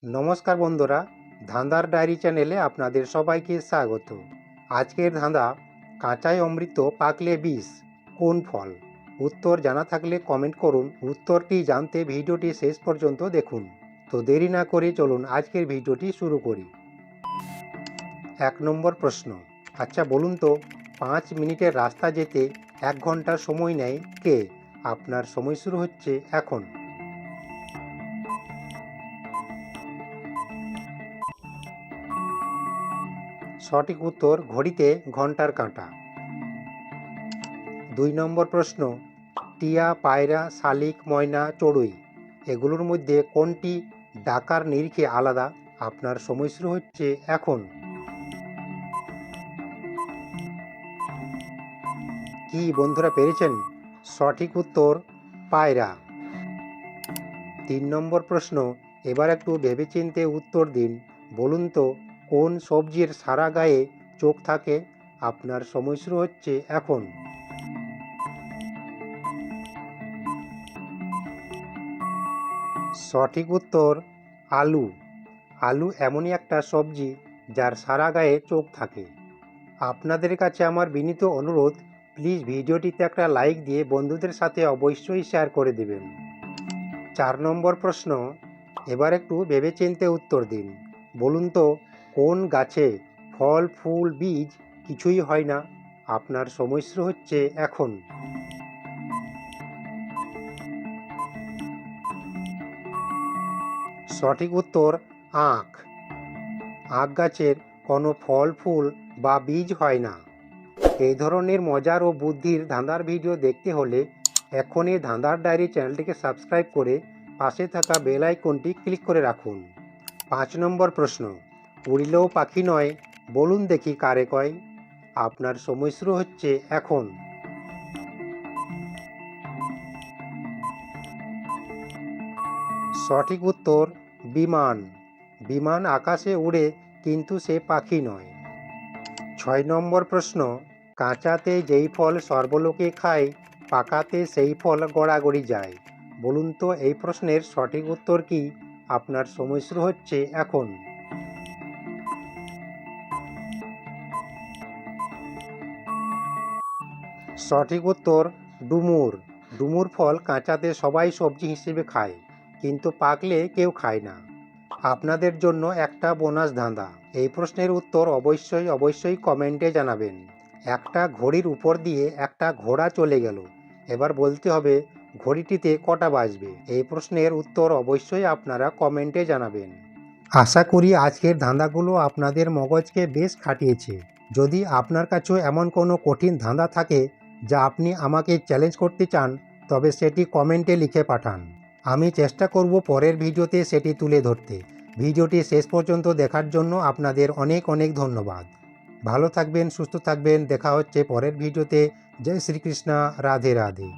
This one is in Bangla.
নমস্কার বন্ধুরা, ধাঁধার ডায়েরি চ্যানেলে আপনাদের সবাইকে স্বাগত। আজকের ধাঁধা, কাঁচায় অমৃত পাকলে বিষ, কোন ফল? উত্তর জানা থাকলে কমেন্ট করুন। উত্তরটি জানতে ভিডিওটি শেষ পর্যন্ত দেখুন। তো দেরি না করে চলুন আজকের ভিডিওটি শুরু করি। 1 নম্বর প্রশ্ন, আচ্ছা বলুন তো, 5 মিনিটের রাস্তা যেতে 1 ঘন্টা সময় নেয় কে? আপনার সময় শুরু হচ্ছে এখন। সঠিক উত্তর ঘড়িতে ঘন্টার কাঁটা। 2 নম্বর প্রশ্ন, টিয়া, পায়রা, শালিক, ময়না, চড়ুই এগুলোর মধ্যে কোনটি ডাকার নিরিখে আলাদা? আপনার সময় শুরু হচ্ছে এখন। কি বন্ধুরা পেরেছেন? সঠিক উত্তর পায়রা। 3 নম্বর প্রশ্ন, এবার একটু ভেবেচিন্তে উত্তর দিন। বলুন তো, কোন সবজির সারা গায়ে চোখ থাকে? আপনার সময় শুরু হচ্ছে এখন। সঠিক উত্তর আলু। আলু এমনই একটা সবজি যার সারা গায়ে চোখ থাকে। আপনাদের কাছে আমার বিনীত অনুরোধ, প্লিজ ভিডিওটিতে একটা লাইক দিয়ে বন্ধুদের সাথে অবশ্যই শেয়ার করে দেবেন। 4 নম্বর প্রশ্ন, এবার একটু ভেবেচিন্তে উত্তর দিন। বলুন তো, কোন গাছে ফল, ফুল, বীজ কিছুই হয় না? আপনার সময় শুরু হচ্ছে এখন। সঠিক উত্তর আখ। আখ গাছের কোনো ফল, ফুল বা বীজ হয় না। এই ধরনের মজার ও বুদ্ধির ধাঁধার ভিডিও দেখতে হলে এখনই ধাঁধার ডায়েরি চ্যানেলটিকে সাবস্ক্রাইব করে পাশে থাকা বেল আইকনটি ক্লিক করে রাখুন। 5 নম্বর প্রশ্ন, উড়িলেও পাখি নয়, বলুন দেখি কারে কয়? আপনার সময় শুরু হচ্ছে এখন। সঠিক উত্তর বিমান। বিমান আকাশে উড়ে কিন্তু সে পাখি নয়। 6 নম্বর প্রশ্ন, কাঁচাতে যেই ফল সর্বলোকে খায়, পাকাতে সেই ফল গড়াগড়ি যায়। বলুন তো এই প্রশ্নের সঠিক উত্তর কি? আপনার সময় শুরু হচ্ছে এখন। সঠিক উত্তর ডুমুর। ডুমুর ফল কাঁচাতে সবাই সবজি হিসেবে খায়, কিন্তু পাকলে কেউ খায় না। আপনাদের জন্য একটা বোনাস ধাঁধা। এই প্রশ্নের উত্তর অবশ্যই কমেন্টে জানাবেন। একটা ঘড়ির উপর দিয়ে একটা ঘোড়া চলে গেল, এবার বলতে হবে ঘড়িটিতে কটা বাজবে। এই প্রশ্নের উত্তর অবশ্যই আপনারা কমেন্টে জানাবেন। আশা করি আজকের ধাঁধাগুলো আপনাদের মগজকে বেশ খাটিয়েছে। যদি আপনার কাছেও এমন কোনো কঠিন ধাঁধা থাকে যা আপনি আমাকে চ্যালেঞ্জ করতে চান, তবে সেটি কমেন্টে লিখে পাঠান। আমি চেষ্টা করব পরের ভিডিওতে সেটি তুলে ধরতে। ভিডিওটি শেষ পর্যন্ত দেখার জন্য আপনাদের অনেক অনেক ধন্যবাদ। ভালো থাকবেন, সুস্থ থাকবেন। দেখা হচ্ছে পরের ভিডিওতে। জয় শ্রীকৃষ্ণ, রাধে রাধে।